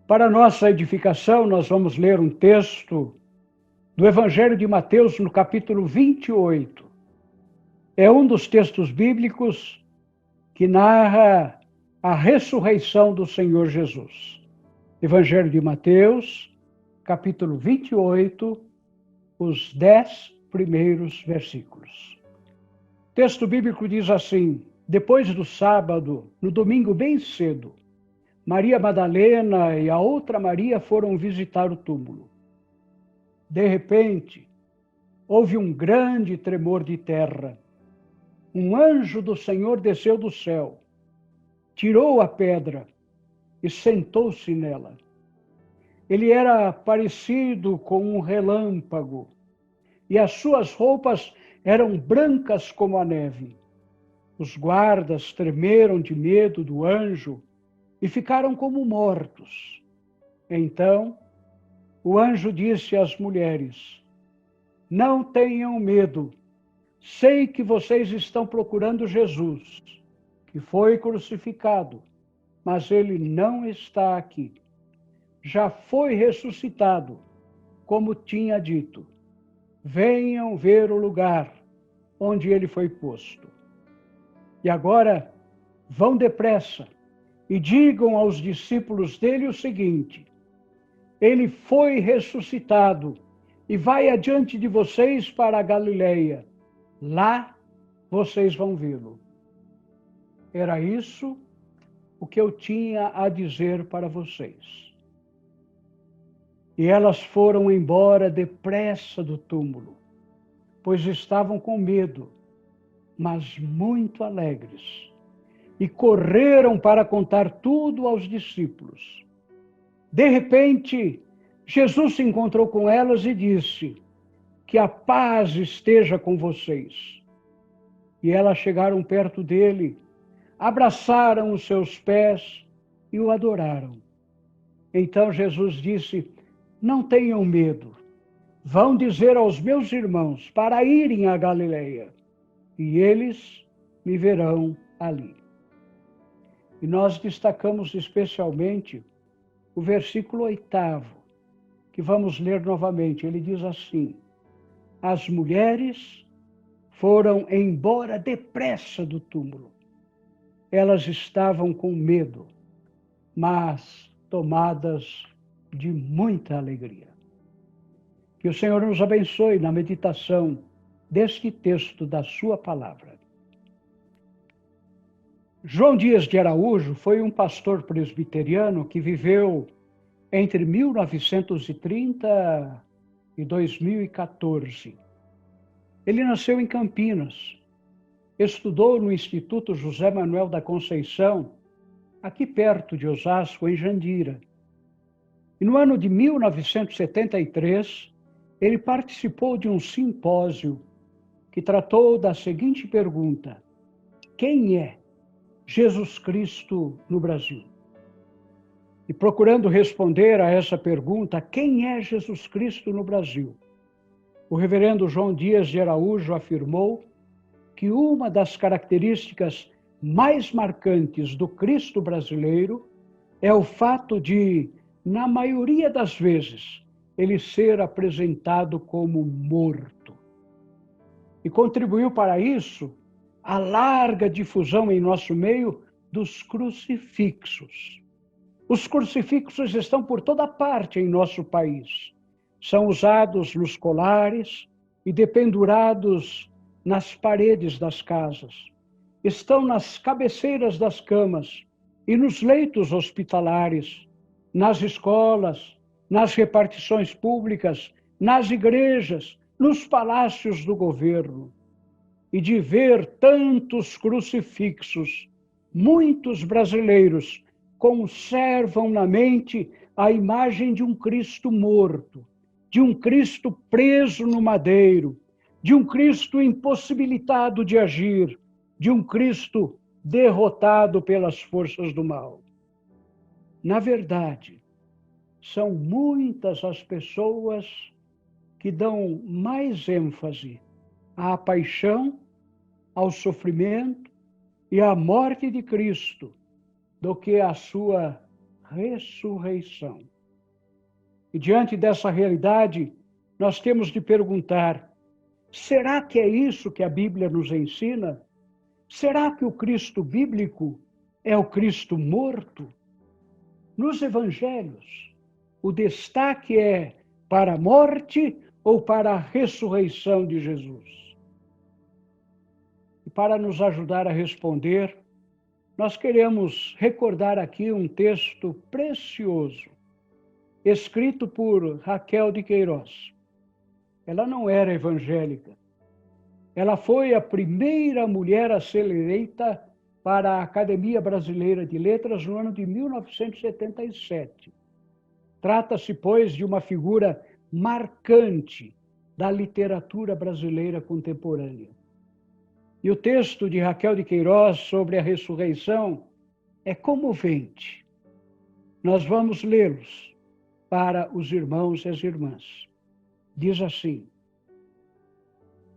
Para nossa edificação, nós vamos ler um texto do Evangelho de Mateus, no capítulo 28. É um dos textos bíblicos que narra a ressurreição do Senhor Jesus. Evangelho de Mateus, capítulo 28, os 10 primeiros versículos. O texto bíblico diz assim: depois do sábado, no domingo bem cedo, Maria Madalena e a outra Maria foram visitar o túmulo. De repente, houve um grande tremor de terra. Um anjo do Senhor desceu do céu, tirou a pedra e sentou-se nela. Ele era parecido com um relâmpago, e as suas roupas eram brancas como a neve. Os guardas tremeram de medo do anjo e ficaram como mortos. Então, o anjo disse às mulheres: não tenham medo. Sei que vocês estão procurando Jesus, que foi crucificado, mas ele não está aqui. Já foi ressuscitado, como tinha dito. Venham ver o lugar onde ele foi posto. E agora, vão depressa e digam aos discípulos dele o seguinte: ele foi ressuscitado e vai adiante de vocês para a Galileia. Lá vocês vão vê-lo. Era isso o que eu tinha a dizer para vocês. E elas foram embora depressa do túmulo, pois estavam com medo, mas muito alegres, e correram para contar tudo aos discípulos. De repente, Jesus se encontrou com elas e disse: que a paz esteja com vocês. E elas chegaram perto dele, abraçaram os seus pés e o adoraram. Então Jesus disse: não tenham medo. Vão dizer aos meus irmãos para irem à Galileia, e eles me verão ali. E nós destacamos especialmente o versículo 8, que vamos ler novamente. Ele diz assim: as mulheres foram embora depressa do túmulo. Elas estavam com medo, mas tomadas de muita alegria. Que o Senhor nos abençoe na meditação deste texto da sua palavra. João Dias de Araújo foi um pastor presbiteriano que viveu entre 1930 e 2014. Ele nasceu em Campinas, estudou no Instituto José Manuel da Conceição, aqui perto de Osasco, em Jandira. E no ano de 1973, ele participou de um simpósio que tratou da seguinte pergunta: quem é Jesus Cristo no Brasil? E procurando responder a essa pergunta, quem é Jesus Cristo no Brasil, o reverendo João Dias de Araújo afirmou que uma das características mais marcantes do Cristo brasileiro é o fato de, na maioria das vezes, ele ser apresentado como morto. E contribuiu para isso a larga difusão em nosso meio dos crucifixos. Os crucifixos estão por toda parte em nosso país. São usados nos colares e dependurados nas paredes das casas. Estão nas cabeceiras das camas e nos leitos hospitalares, nas escolas, nas repartições públicas, nas igrejas, nos palácios do governo. E de ver tantos crucifixos, muitos brasileiros conservam na mente a imagem de um Cristo morto, de um Cristo preso no madeiro, de um Cristo impossibilitado de agir, de um Cristo derrotado pelas forças do mal. Na verdade, são muitas as pessoas que dão mais ênfase à paixão, ao sofrimento e à morte de Cristo do que à sua ressurreição. E diante dessa realidade, nós temos de perguntar: será que é isso que a Bíblia nos ensina? Será que o Cristo bíblico é o Cristo morto? Nos evangelhos, o destaque é para a morte ou para a ressurreição de Jesus? E para nos ajudar a responder, nós queremos recordar aqui um texto precioso, escrito por Raquel de Queiroz. Ela não era evangélica. Ela foi a primeira mulher a ser eleita para a Academia Brasileira de Letras no ano de 1977. Trata-se, pois, de uma figura marcante da literatura brasileira contemporânea. E o texto de Raquel de Queiroz sobre a ressurreição é comovente. Nós vamos lê-los para os irmãos e as irmãs. Diz assim: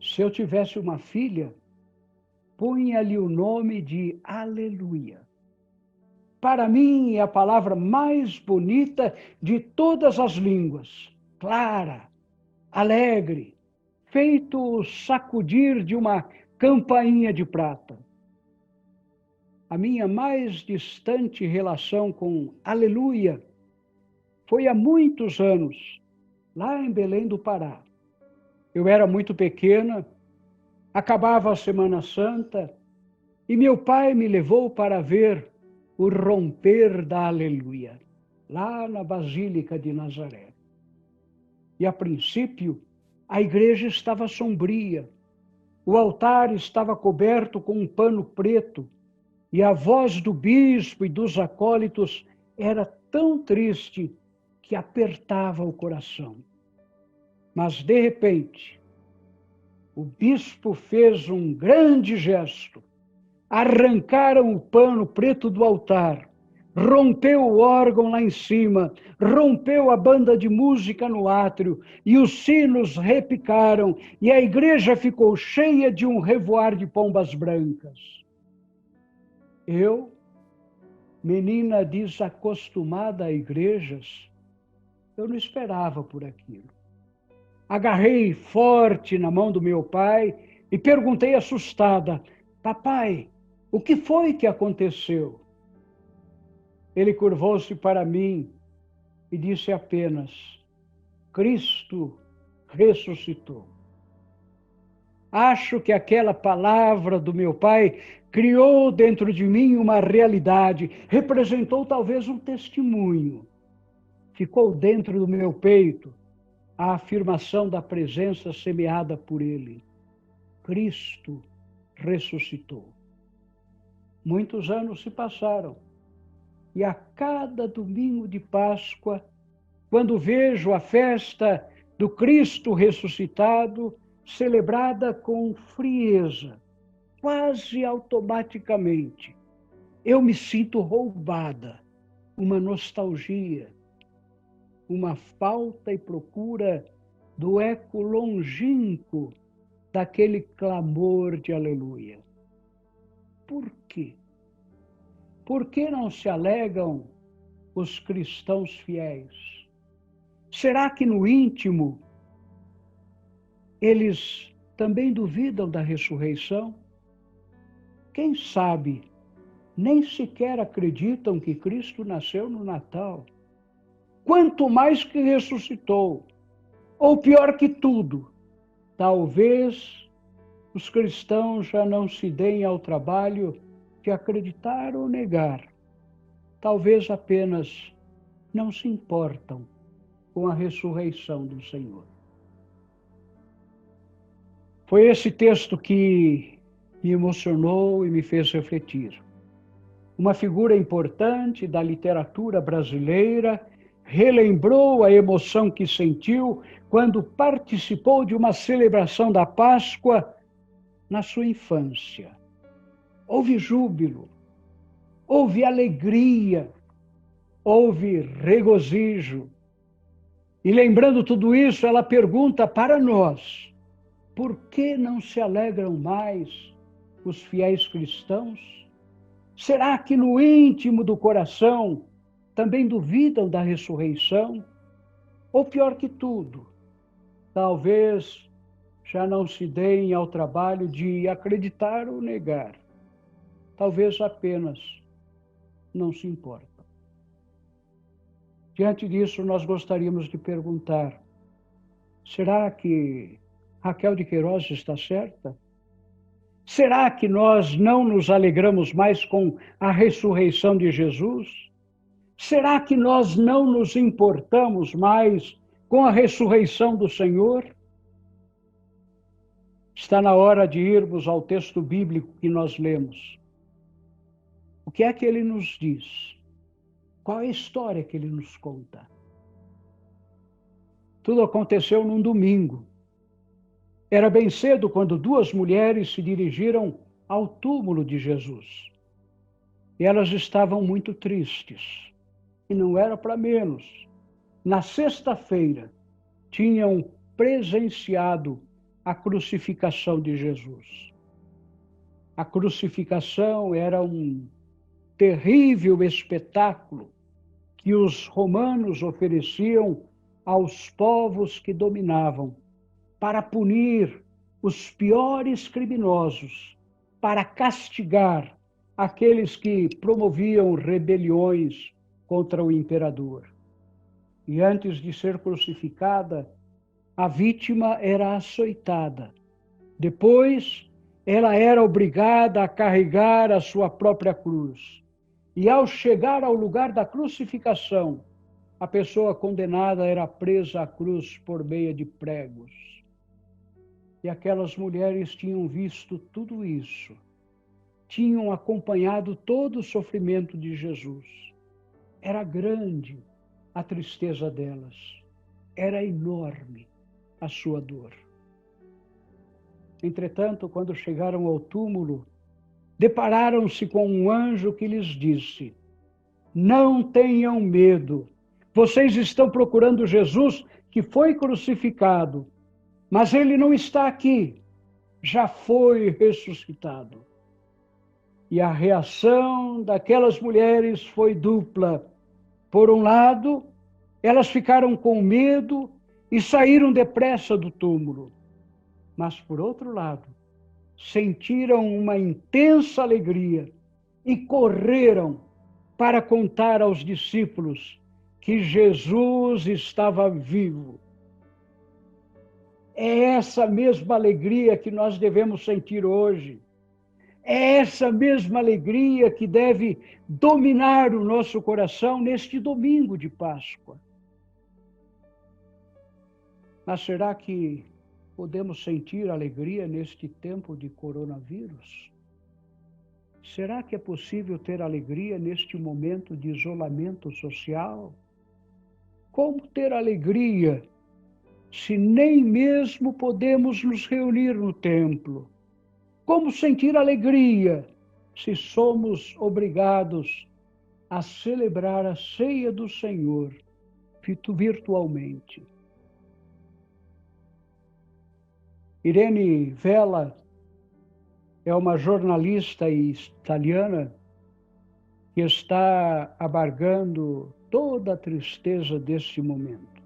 se eu tivesse uma filha, punha-lhe o nome de Aleluia. Para mim é a palavra mais bonita de todas as línguas, clara, alegre, feito sacudir de uma campainha de prata. A minha mais distante relação com Aleluia foi há muitos anos, lá em Belém do Pará. Eu era muito pequena, acabava a Semana Santa, e meu pai me levou para ver o romper da Aleluia, lá na Basílica de Nazaré. E a princípio, a igreja estava sombria, o altar estava coberto com um pano preto, e a voz do bispo e dos acólitos era tão triste que apertava o coração. Mas, de repente, o bispo fez um grande gesto. Arrancaram o pano preto do altar, rompeu o órgão lá em cima, rompeu a banda de música no átrio, e os sinos repicaram, e a igreja ficou cheia de um revoar de pombas brancas. Eu, menina desacostumada a igrejas, eu não esperava por aquilo. Agarrei forte na mão do meu pai e perguntei assustada: papai, o que foi que aconteceu? Ele curvou-se para mim e disse apenas: Cristo ressuscitou. Acho que aquela palavra do meu pai criou dentro de mim uma realidade, representou talvez um testemunho. Ficou dentro do meu peito a afirmação da presença semeada por ele. Cristo ressuscitou. Muitos anos se passaram, e a cada domingo de Páscoa, quando vejo a festa do Cristo ressuscitado, celebrada com frieza, quase automaticamente, eu me sinto roubada, uma nostalgia, uma falta e procura do eco longínquo daquele clamor de aleluia. Por quê? Por que não se alegram os cristãos fiéis? Será que no íntimo eles também duvidam da ressurreição? Quem sabe, nem sequer acreditam que Cristo nasceu no Natal. Quanto mais que ressuscitou. Ou pior que tudo, talvez os cristãos já não se deem ao trabalho de acreditar ou negar. Talvez apenas não se importam com a ressurreição do Senhor. Foi esse texto que me emocionou e me fez refletir. Uma figura importante da literatura brasileira relembrou a emoção que sentiu quando participou de uma celebração da Páscoa na sua infância. Houve júbilo, houve alegria, houve regozijo. E lembrando tudo isso, ela pergunta para nós: por que não se alegram mais os fiéis cristãos? Será que no íntimo do coração também duvidam da ressurreição, ou pior que tudo, talvez já não se deem ao trabalho de acreditar ou negar. Talvez apenas não se importam. Diante disso, nós gostaríamos de perguntar: será que Raquel de Queiroz está certa? Será que nós não nos alegramos mais com a ressurreição de Jesus? Será que nós não nos importamos mais com a ressurreição do Senhor? Está na hora de irmos ao texto bíblico que nós lemos. O que é que ele nos diz? Qual é a história que ele nos conta? Tudo aconteceu num domingo. Era bem cedo quando duas mulheres se dirigiram ao túmulo de Jesus. E elas estavam muito tristes. E não era para menos. Na sexta-feira, tinham presenciado a crucificação de Jesus. A crucificação era um terrível espetáculo que os romanos ofereciam aos povos que dominavam, para punir os piores criminosos, para castigar aqueles que promoviam rebeliões contra o imperador. E antes de ser crucificada, a vítima era açoitada. Depois, ela era obrigada a carregar a sua própria cruz. E ao chegar ao lugar da crucificação, a pessoa condenada era presa à cruz por meio de pregos. E aquelas mulheres tinham visto tudo isso, tinham acompanhado todo o sofrimento de Jesus. Era grande a tristeza delas, era enorme a sua dor. Entretanto, quando chegaram ao túmulo, depararam-se com um anjo que lhes disse: não tenham medo, vocês estão procurando Jesus que foi crucificado, mas ele não está aqui, já foi ressuscitado. E a reação daquelas mulheres foi dupla. Por um lado, elas ficaram com medo e saíram depressa do túmulo. Mas, por outro lado, sentiram uma intensa alegria e correram para contar aos discípulos que Jesus estava vivo. É essa mesma alegria que nós devemos sentir hoje. É essa mesma alegria que deve dominar o nosso coração neste domingo de Páscoa. Mas será que podemos sentir alegria neste tempo de coronavírus? Será que é possível ter alegria neste momento de isolamento social? Como ter alegria se nem mesmo podemos nos reunir no templo? Como sentir alegria se somos obrigados a celebrar a ceia do Senhor virtualmente? Irene Vella é uma jornalista italiana que está abargando toda a tristeza deste momento.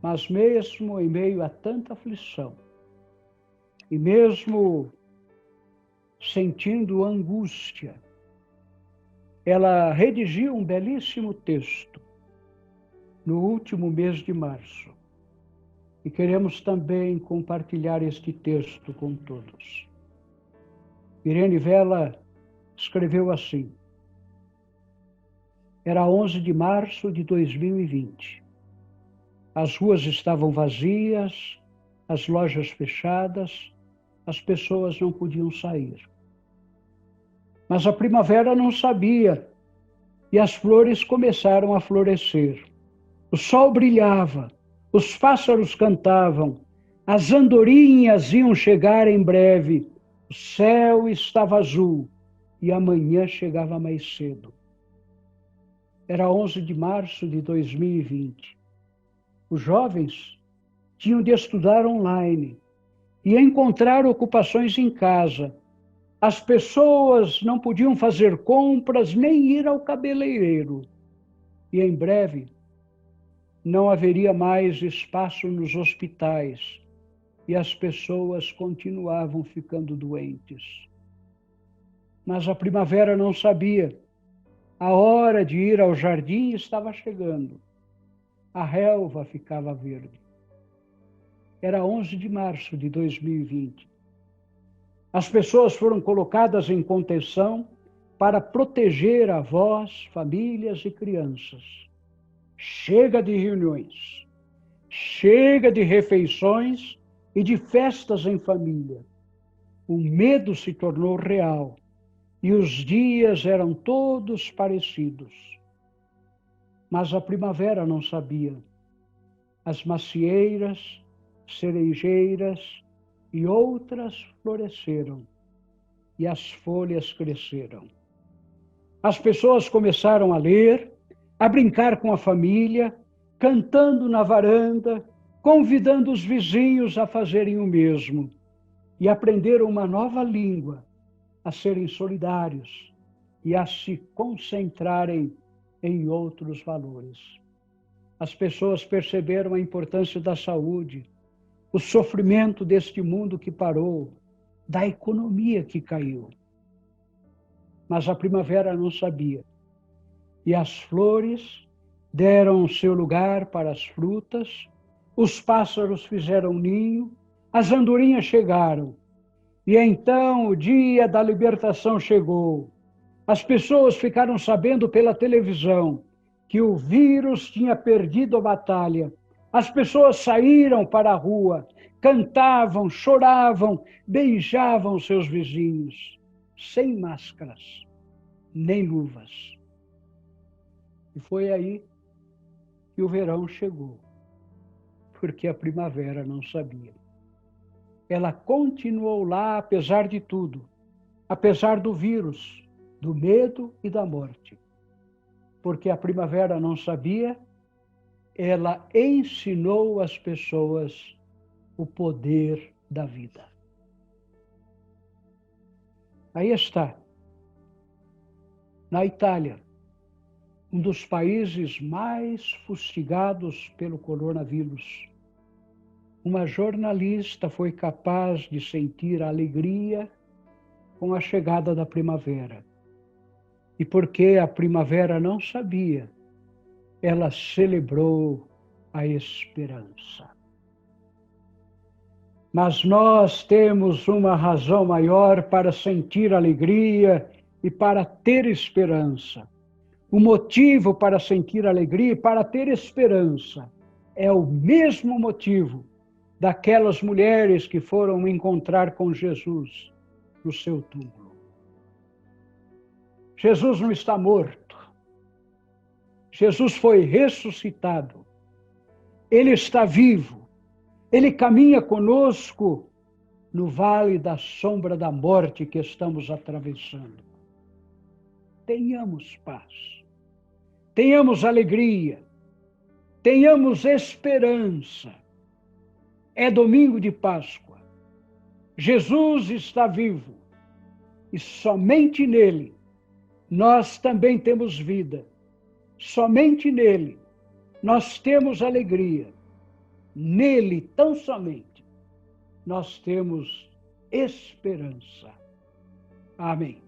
Mas mesmo em meio a tanta aflição, e mesmo sentindo angústia, ela redigiu um belíssimo texto no último mês de março. E queremos também compartilhar este texto com todos. Irene Vella escreveu assim: era 11 de março de 2020. As ruas estavam vazias, as lojas fechadas, as pessoas não podiam sair. Mas a primavera não sabia, e as flores começaram a florescer. O sol brilhava, os pássaros cantavam, as andorinhas iam chegar em breve, o céu estava azul e a manhã chegava mais cedo. Era 11 de março de 2020. Os jovens tinham de estudar online e encontrar ocupações em casa, As pessoas não podiam fazer compras nem ir ao cabeleireiro. E em breve não haveria mais espaço nos hospitais e as pessoas continuavam ficando doentes. Mas a primavera não sabia. A hora de ir ao jardim estava chegando. A relva ficava verde. Era 11 de março de 2020. As pessoas foram colocadas em contenção para proteger avós, famílias e crianças. Chega de reuniões, chega de refeições e de festas em família. O medo se tornou real e os dias eram todos parecidos. Mas a primavera não sabia. As macieiras, cerejeiras e outras floresceram e as folhas cresceram. As pessoas começaram a ler, a brincar com a família, cantando na varanda, convidando os vizinhos a fazerem o mesmo e aprenderam uma nova língua, a serem solidários e a se concentrarem em outros valores. As pessoas perceberam a importância da saúde, o sofrimento deste mundo que parou, da economia que caiu. Mas a primavera não sabia. E as flores deram seu lugar para as frutas, os pássaros fizeram ninho, as andorinhas chegaram. E então o dia da libertação chegou. As pessoas ficaram sabendo pela televisão que o vírus tinha perdido a batalha. As pessoas saíram para a rua, cantavam, choravam, beijavam seus vizinhos, sem máscaras, nem luvas. E foi aí que o verão chegou, porque a primavera não sabia. Ela continuou lá apesar de tudo, apesar do vírus, do medo e da morte. Porque a primavera não sabia, ela ensinou às pessoas o poder da vida. Aí está, na Itália, um dos países mais fustigados pelo coronavírus. Uma jornalista foi capaz de sentir a alegria com a chegada da primavera. E porque a primavera não sabia, ela celebrou a esperança. Mas nós temos uma razão maior para sentir alegria e para ter esperança. O motivo para sentir alegria e para ter esperança é o mesmo motivo daquelas mulheres que foram encontrar com Jesus no seu túmulo. Jesus não está morto. Jesus foi ressuscitado. Ele está vivo. Ele caminha conosco no vale da sombra da morte que estamos atravessando. Tenhamos paz. Tenhamos alegria. Tenhamos esperança. É domingo de Páscoa. Jesus está vivo. E somente nele nós também temos vida. Somente nele nós temos alegria. Nele, tão somente, nós temos esperança. Amém.